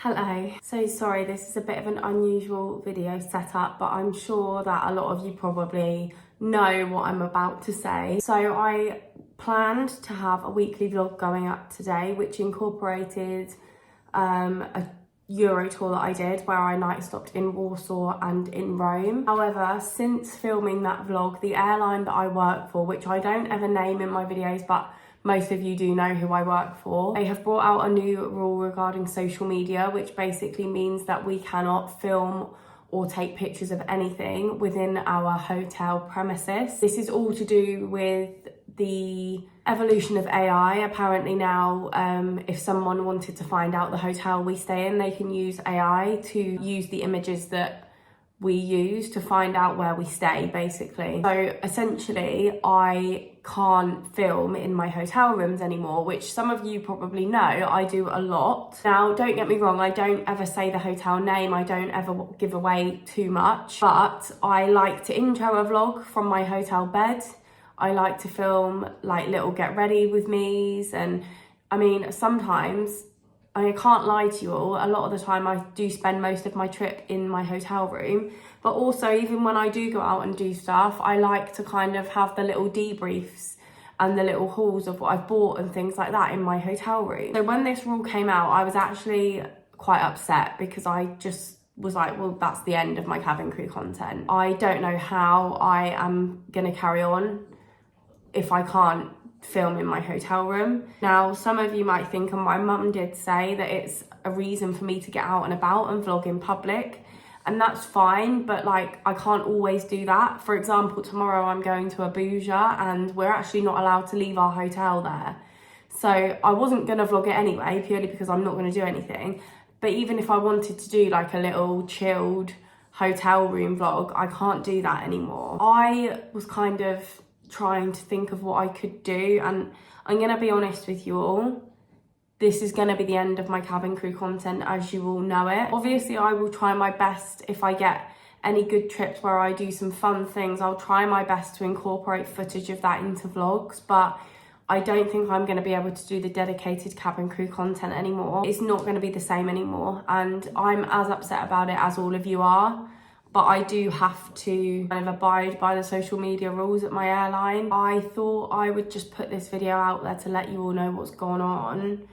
Hello, so sorry this is a bit of an unusual video setup, but I'm sure that a lot of you probably know what I'm about to say. So I planned to have a weekly vlog going up today, which incorporated a Euro tour that I did where I night stopped in Warsaw and in Rome. However, since filming that vlog, the airline that I work for, which I don't ever name in my videos, but most of you do know who I work for, they have brought out a new rule regarding social media, which basically means that we cannot film or take pictures of anything within our hotel premises. This is all to do with the evolution of AI. Apparently now, if someone wanted to find out the hotel we stay in, they can use AI to use the images that we use to find out where we stay, basically. So essentially, I can't film in my hotel rooms anymore, which some of you probably know I do a lot. Now, don't get me wrong, I don't ever say the hotel name, I don't ever give away too much, but I like to intro a vlog from my hotel bed. I like to film like little get ready with me's, and I mean, sometimes, I can't lie to you all, a lot of the time I do spend most of my trip in my hotel room, but also even when I do go out and do stuff, I like to kind of have the little debriefs and the little hauls of what I've bought and things like that in my hotel room. So when this rule came out, I was actually quite upset because I just was like, well, that's the end of my cabin crew content. I don't know how I am gonna carry on if I can't film in my hotel room. Now, some of you might think, and my mum did say, that it's a reason for me to get out and about and vlog in public, and that's fine, but like, I can't always do that. For example, tomorrow I'm going to Abuja and we're actually not allowed to leave our hotel there. So I wasn't gonna vlog it anyway, purely because I'm not gonna do anything. But even if I wanted to do like a little chilled hotel room vlog, I can't do that anymore. I was kind of trying to think of what I could do, and I'm gonna be honest with you all, this is gonna be the end of my cabin crew content as you all know it. Obviously I will try my best, if I get any good trips where I do some fun things, I'll try my best to incorporate footage of that into vlogs, but I don't think I'm gonna be able to do the dedicated cabin crew content anymore. It's not gonna be the same anymore, and I'm as upset about it as all of you are. But I do have to kind of abide by the social media rules at my airline. I thought I would just put this video out there to let you all know what's going on,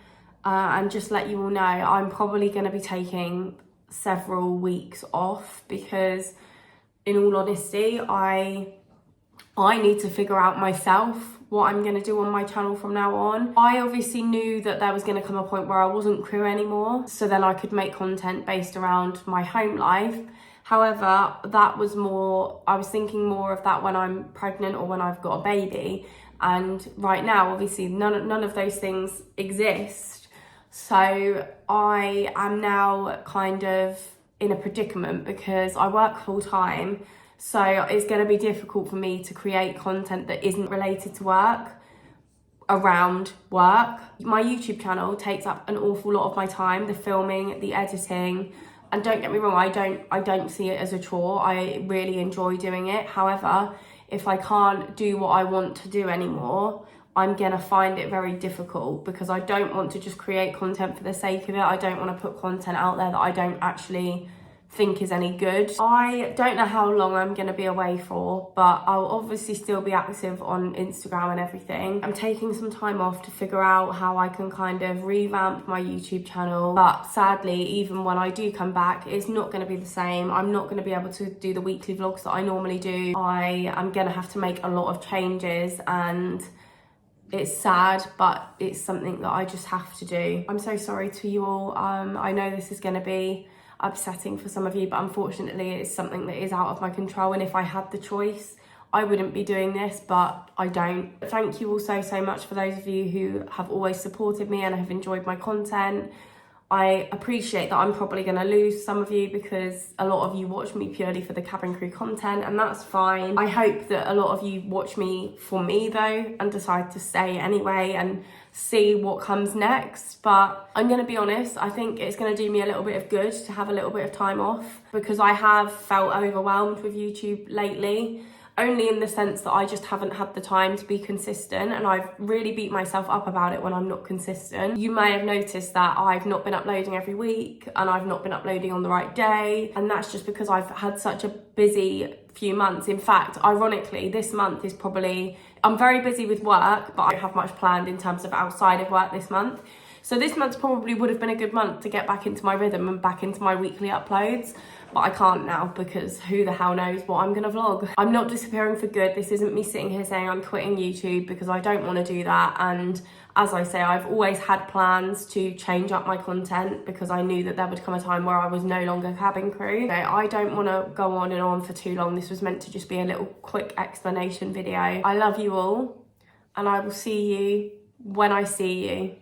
and just let you all know I'm probably going to be taking several weeks off because, in all honesty, I need to figure out myself what I'm going to do on my channel from now on. I obviously knew that there was going to come a point where I wasn't crew anymore, so then I could make content based around my home life. However, that was more, I was thinking more of that when I'm pregnant or when I've got a baby. And right now, obviously, none of those things exist. So I am now kind of in a predicament because I work full time. So it's going to be difficult for me to create content that isn't related to work around work. My YouTube channel takes up an awful lot of my time, the filming, the editing. And don't get me wrong, I don't see it as a chore. I really enjoy doing it. However, if I can't do what I want to do anymore, I'm gonna find it very difficult because I don't want to just create content for the sake of it. I don't want to put content out there that I don't actually think is any good. I don't know how long I'm going to be away for, but I'll obviously still be active on Instagram and everything. I'm taking some time off to figure out how I can kind of revamp my YouTube channel, but sadly, even when I do come back, it's not going to be the same. I'm not going to be able to do the weekly vlogs that I normally do. I am going to have to make a lot of changes, and it's sad, but it's something that I just have to do. I'm so sorry to you all. I know this is going to be upsetting for some of you, but unfortunately it's something that is out of my control, and if I had the choice I wouldn't be doing this, but I don't. Thank you all so much for those of you who have always supported me and have enjoyed my content. I appreciate that I'm probably going to lose some of you because a lot of you watch me purely for the cabin crew content, and that's fine. I hope that a lot of you watch me for me though and decide to stay anyway and see what comes next. But I'm going to be honest, I think it's going to do me a little bit of good to have a little bit of time off because I have felt overwhelmed with YouTube lately. only in the sense that I just haven't had the time to be consistent, and I've really beat myself up about it when I'm not consistent. You may have noticed that I've not been uploading every week and I've not been uploading on the right day, and that's just because I've had such a busy few months. In fact, ironically, this month is probably, I'm very busy with work, but I don't have much planned in terms of outside of work this month. So this month probably would have been a good month to get back into my rhythm and back into my weekly uploads, but I can't now because who the hell knows what I'm gonna vlog. I'm not disappearing for good. This isn't me sitting here saying I'm quitting YouTube, because I don't want to do that. And as I say, I've always had plans to change up my content because I knew that there would come a time where I was no longer cabin crew. So I don't want to go on and on for too long. This was meant to just be a little quick explanation video. I love you all, and I will see you when I see you.